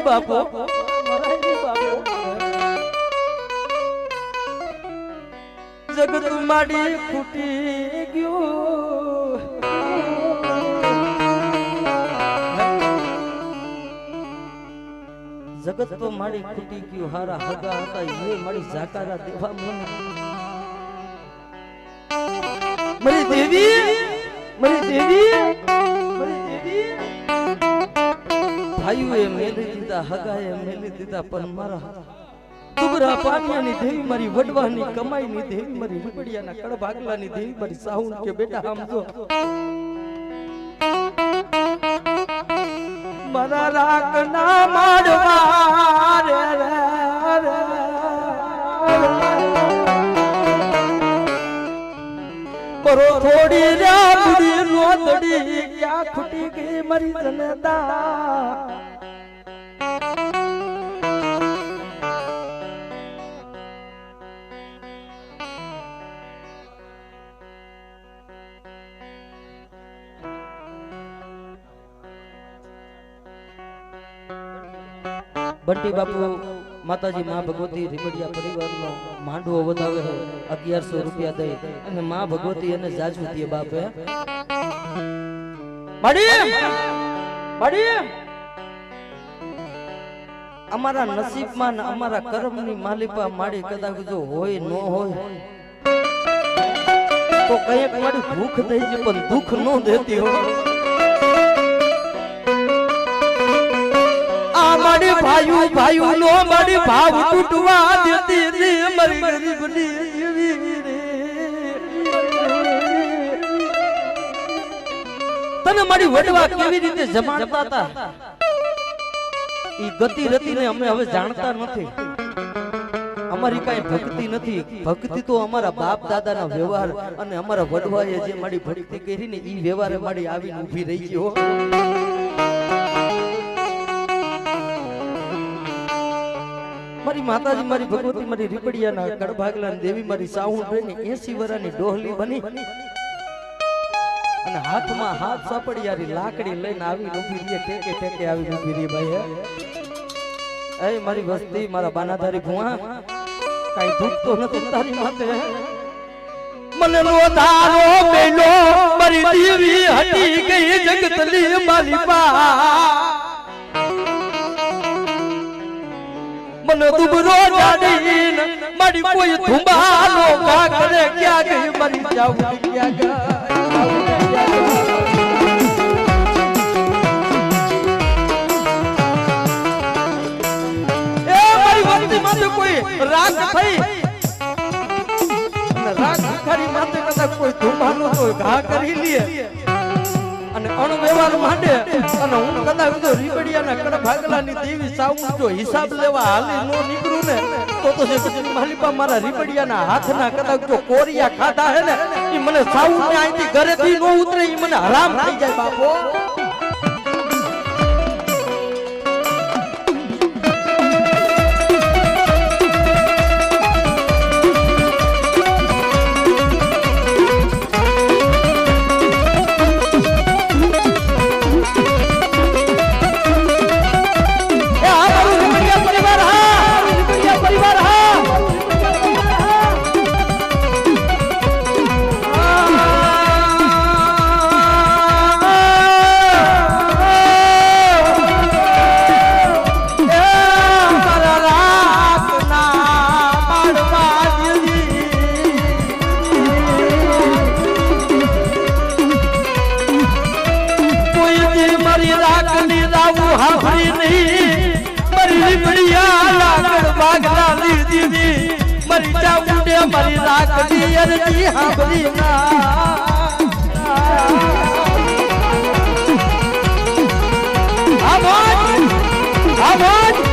બાપો જગત માડી ખૂટી ગયું જગત તો માડી ખૂટી ગયું હારા હગા હતા એ મારી જાકારા દેવા મને મારી દેવી ભાઈઓએ મેલી દીધા હગાએ મેલી દીધા પણ મારા દુબરા પાનિયાની દેવી મારી વડવાની કમાઈની દેવી મારી રૂપડિયાના કડભાગલાની દેવી મારી સાહુન કે બેટા સમજો મારા રાખના માડવા રે પરો થોડી રાબડી નોતડી ક્યાં ખૂટી ગઈ મારી જનતા બંટી બાપુ માતાજી માં ભગવતી રીમડિયા પરિવારનો માંડવો વધાવે છે 1100 રૂપિયા દઈ અને માં ભગવતી એને જાજુ દે બાપે મડી અમારા નસીબમાં ને અમારા કર્મની માલિપા માડી કદાચ જો હોય ન હોય તો કઈક મારી ભૂખ થઈ જાય પણ દુઃખ ન દેતી હોય મારી ભાઈઓ નો મારી ભાવ તૂટવા દેતી રે મારી ગરીબની જીવી રે તને મારી વડવા કેવી રીતે જમાડતા હતા ઈ ગતિ રતીને અમે હવે જાણતા નથી અમારી કાઈ ભક્તિ નથી ભક્તિ તો અમારા બાપ દાદાના વ્યવહાર અને અમારા વડવાએ જે મારી ભક્તિ કરી ને ઈ વ્યવહારે મારી આવીને ઊભી રહી ગયો મારી માતાજી મારી ભગવતી મારી રીપડિયાના કડભાગલા દેવી મારી સાહુણ બેની 80 વર્ષની ડોહલી બની અને હાથમાં હાથ સાપડિયારી લાકડી લઈને આવી ઊભી રહી ટેકે ટેકે આવી ઊભી રહી ભાઈ એ મારી વસ્તી મારા બાનાધારી ભુવા કાઈ દુઃખ તો નથી તારી માથે મને નો ધારો મેલો મારી દેવી હટી ગઈ જગતલી માલિપા મને દુબરો જાડીન મારી કોઈ ધુંબાલો કા કરે ક્યાં ગઈ મરી જાવ ક્યાં ગઈ એ મારી વસ્તી માથે કોઈ રાગ થઈ અને રાગ ખરી માથે કદાચ કોઈ ધુંબાલો તો ઘા કરી લે અને અણવ્યવહાર માંડે અને હું કદાચ જો રીબડિયાના કડભાગલાની દેવી સાઉન્ડ જો હિસાબ લેવા હાલી નો નીકળું ને તો જે માલિપા મારા રીબડિયાના હાથના કદાચ જો કોરિયા ખાધા હે ને ઈ મને સાઉન્ડ ને આઈથી ઘરેથી નો ઉતરે ઈ મને હરામ થઈ જાય બાપો मरी राख दियर जी हाबरी ना आवाज आवाज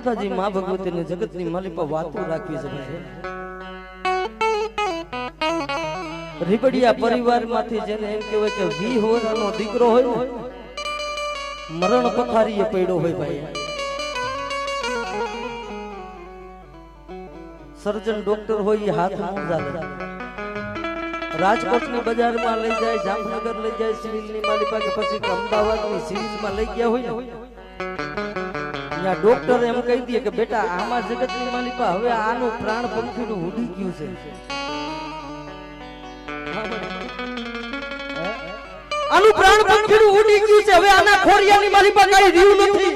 માતાજી માં ભગવતી ને જગત ની માલિપા વાતો રાખવી છે રીબડિયા પરિવાર માંથી જેને એમ કહેવાય કે 20 વર્ષનો દીકરો હોય ને મરણ પથારીએ પડ્યો હોય ભાઈ સર્જન ડોક્ટર હોય એ હાથ ન ચાલે રાજકોટ ની બજાર માં લઈ જાય જામનગર લઈ જાય સિવિલ ની માલિપા કે પછી અમદાવાદ ની સિવિલ માં લઈ ગયા હોય ને ત્યાં ડોક્ટર એમ કહી દે કે બેટા આમાં જગત ની માલિપા હવે આનું પ્રાણ પંખીનું ઉડી ગયું છે આનું પ્રાણ પંખીનું ઉડી ગયું છે હવે આના ખોરિયાની માલિપા કઈ રહ્યું નથી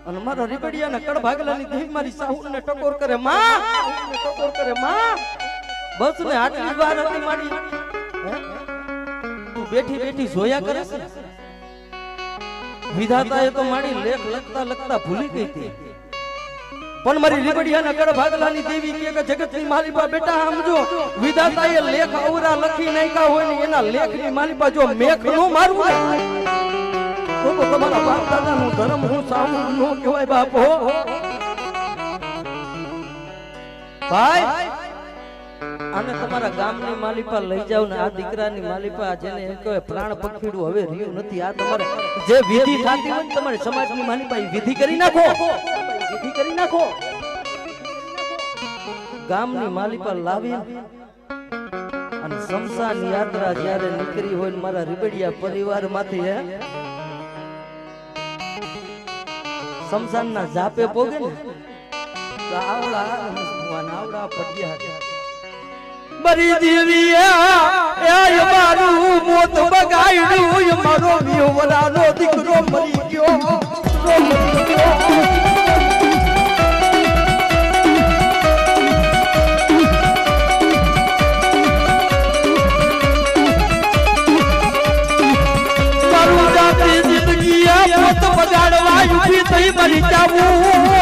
અને મારા રીબડિયાના કડ ભાગલાની દેવી મારી સાહુને ટકોર કરે માં બસ ને આટલી વાર હતી મારી તું બેઠી બેઠી જોયા કરે છે વિધાતાએ તો મારી લેખ લખતા લખતા ભૂલી ગઈ હતી પણ મારી રીબડિયાના કડ ભાગલાની દેવી કે જગતની માલિપા બેટા સમજો વિધાતાએ લેખ અવરા લખી નાખ્યા હોય ને એના લેખની માલિપા જો મેખ નો મારું તો તમારા બાપ દાદાનું ધર્મ હું સામું નો કહેવાય બાપો ભાઈ આને તમારા ગામની માલિપા લઈ જાવ ને આ દીકરાની માલિપા જેને એમ કહેવાય પ્રાણ પંખીડું હવે રહ્યું નથી આ તમારે જે વિધિ થતી હોય ને તમારી સમાજની માલિપા એ વિધિ કરી નાખો ગામની માલિપા લાવી અને શમશાન યાત્રા જ્યારે નીકળી હોય ને મારા રીબડિયા પરિવાર માંથી શમશાન ના જાપે પોગે ને તો આવડા પડિયા મરી જીવિયા એ મારું મોત બગાડ્યું મારો વિયોવરાનો દીકરો મરી ગયો મારું જાતે જિંદગી મોત બગાડવા ઉભી થઈ મરી જાવું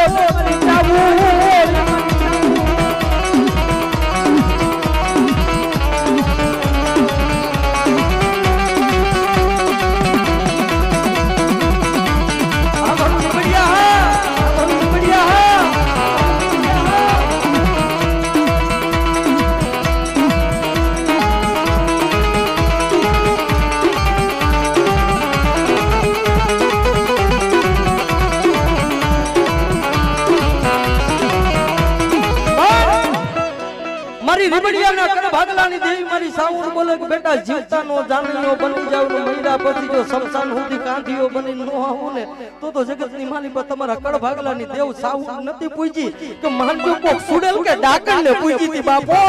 રીબડિયાના કડ ભાગલાની દેવી મારી સાઉર બોલે કે બેટા જીવતાનો જાનીઓ બની જાવ ને મૈરા પછી જો શમશાન સુધી કાંધીઓ બની નો આવું ને તો જગતની માલિપા તમારા કડ ભાગલાની દેવ સાઉર નથી પૂજી કે માનજો કોક સુડેલ કે ડાકણ ને પૂજી થી બાપો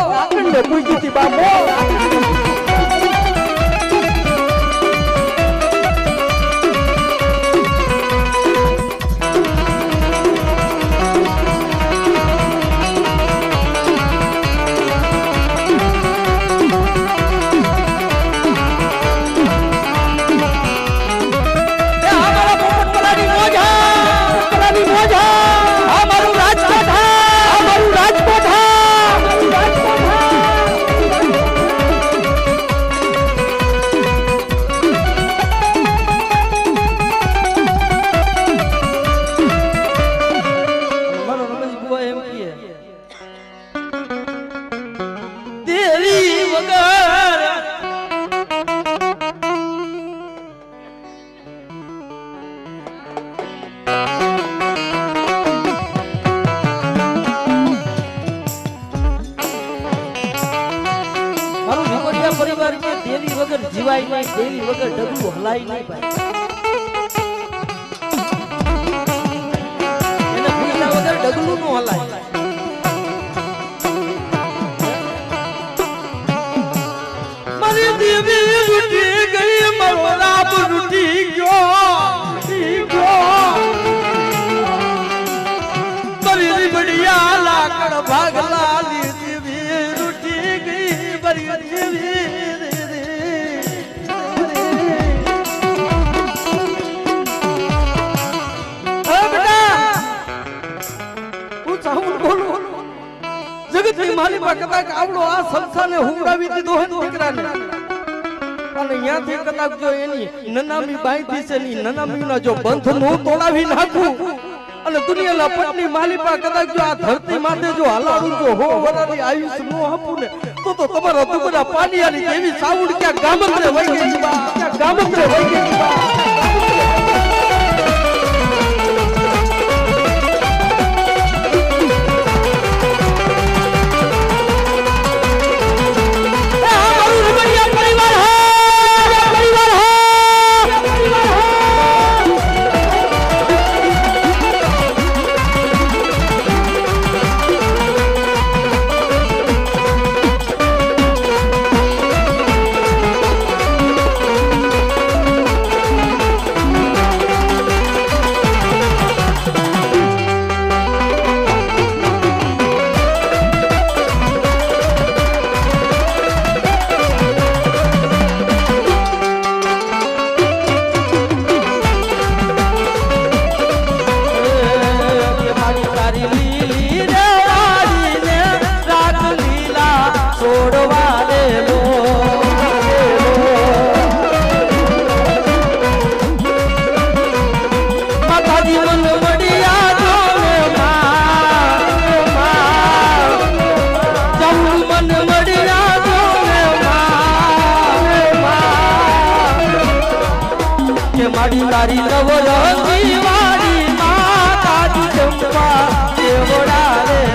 દેવી વગર જીવાય નહીં દેવી વગર ડગલું હલાય નહીં ભાઈ એને પૂજા વગર ડગલું નો હલાય મારી દેવી રૂઠી ગઈ મારો રામ રૂઠી ગયો મારી રીબડિયા લાકડ ભાગલા દેવી રૂઠી ગઈ મારી દેવી જગતની માલિપા કદાચ આવડો આ સંસારને હુંરાવી દીધો હોય દીકરાને અને ત્યાંથી કદાચ જો એની નનામી બાંધી છે ની નનામીના જો બંધ નો તોડાવી નાખું અને દુનિયાના પટની માલિપા કદાચ જો આ ધરતી માથે જો હલાડું જો હો વરાની આયુષ નો આપું ને તો તમારા દુબરા પાનિયાની દેવી સાઉડ ક્યાં ગામત્રે વઈ ગઈ બા ક્યાં ગામત્રે વઈ ગઈ બા તારી નવરંગી વાળી માતાજી જમવા દેવડા રે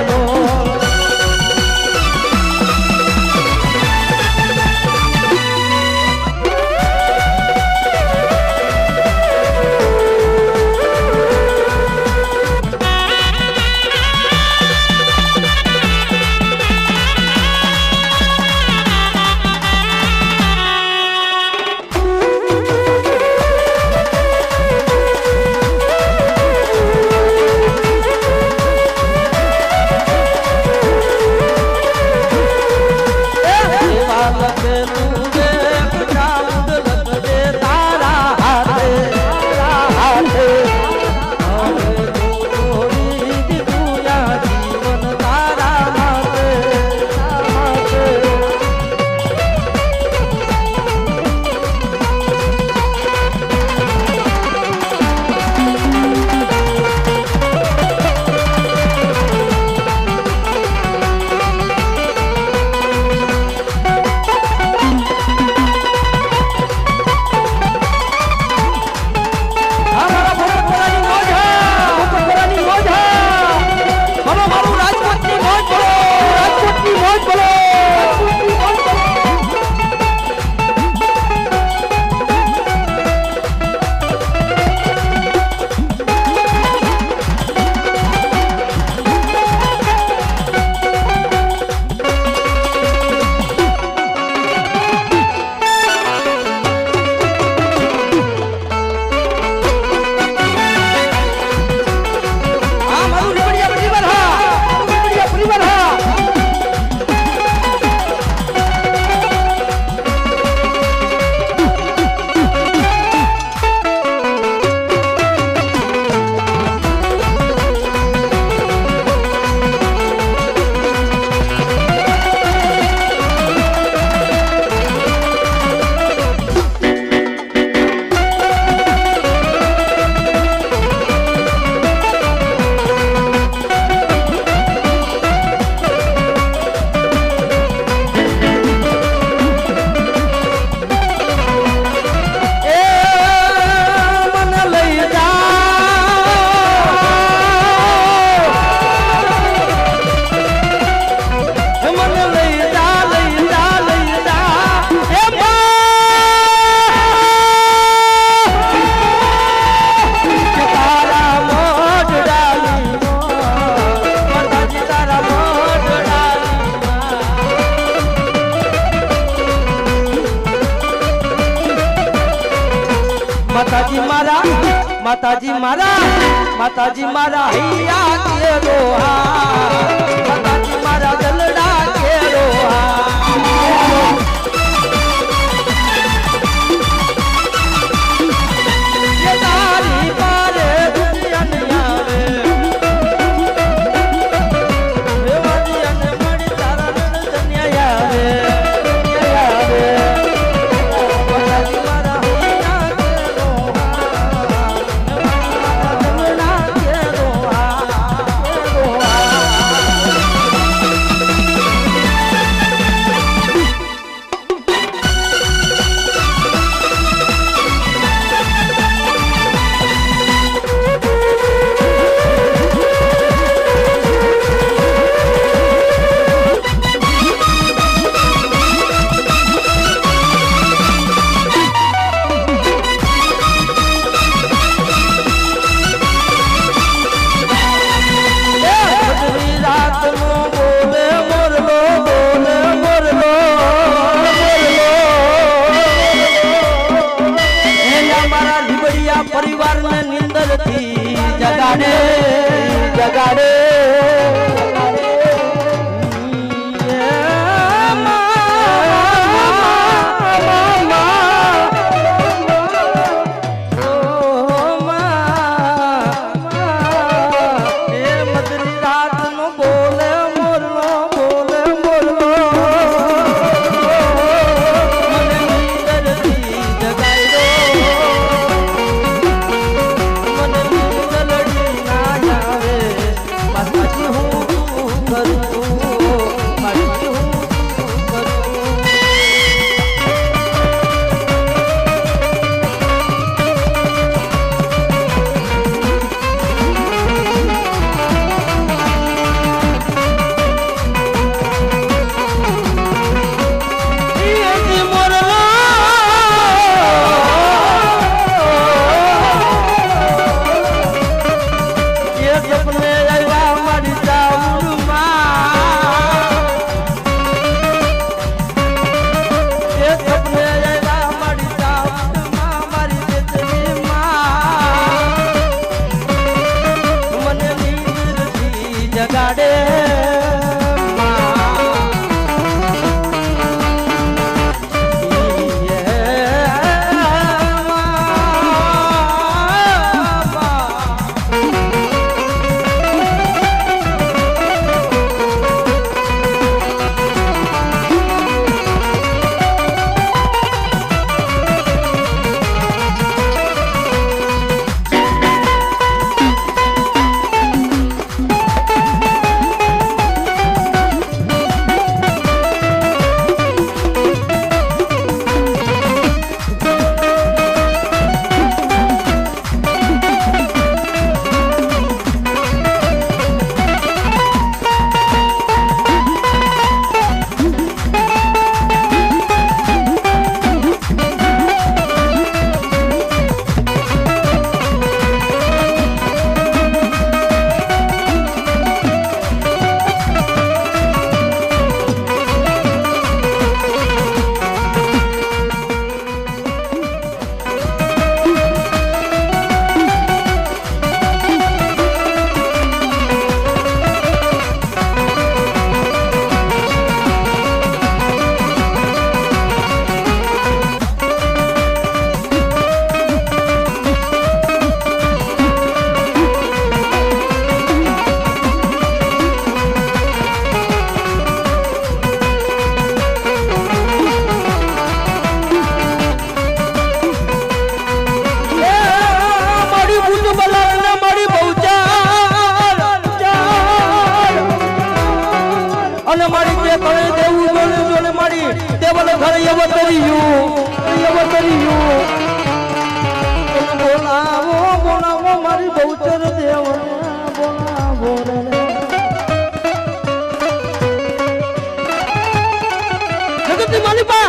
माताजी मारा हैया के रोहा माताजी मारा जलड़ा के रोहा ये तारी पारे दुनिया निया रे देवादिया ने मड़ी तारा दुनिया रे અને મારી તે ઘરે દેવું જોને જોને મારી દેવલ ઘરે અવતર્યું બોલાવો બોલાવો મારી બહુચર દેવ બોલાવો રે જગતની માલિકા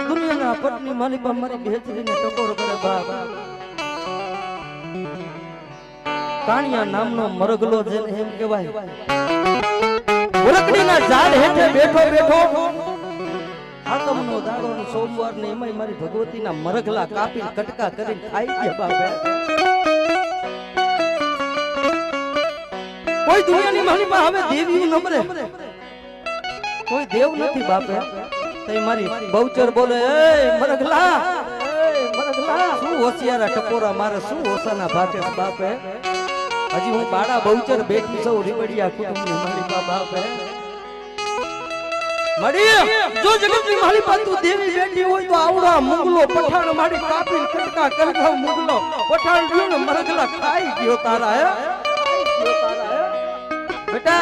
દુનિયાના પટની માલિકા મારી બેહતરીને ટકોર કરે બાબા કાણિયા નામનો મરગલો જેને એમ કહેવાય વરકડીના ઝાડ હેઠે બેઠો હાતમનો દાડો ને સોમવાર ને એમાંય મારી ભગવતીના મરગલા કાપીને કટકા કરીને ખાઈ ગયા બાપે કોઈ દુનિયાની માલિકા હવે દેવીયું નમરે કોઈ દેવ નથી બાપે તે મારી બહુચર બોલે એ મરગલા શું હોશિયારા ટકોરા મારે શું ઓસાના ભાગે બાપે હજી હું બાડા બહુચર બેઠી સૌ રીબડિયા કુટુંબની માલિકા બાપે મડી જો જગતની માલિકા તું દેવી બેઠી હોય તો આવડા મુગલો પઠાણ મારી કાપીને કટકા કરતા મુગલો પઠાણ ગયો ને મરગલા ખાઈ ગયો તારા હે બેટા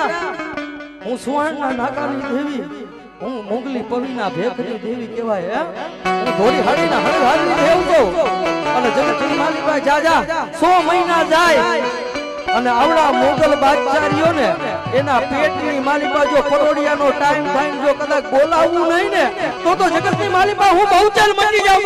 હું સુવર્ણના નાગાની દેવી હું મુગલી પવીના ભેખની દેવી કહેવાય હે હું ધોળી હાડીના હળહારની દેવ છું અને જગતની માલિકા જા 100 મહિના જાય અને આવડા મોગલ બાદશાહરીઓને એના પેટની માલિકા જો કરોડિયાનો ટાઈમ થાય જો કદાચ બોલાવવું નહીં ને તો જગતની માલિકા હું બહુચર મચી જાઉં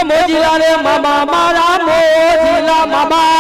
મોજીલા રે મામા મારા મોજીલા મામા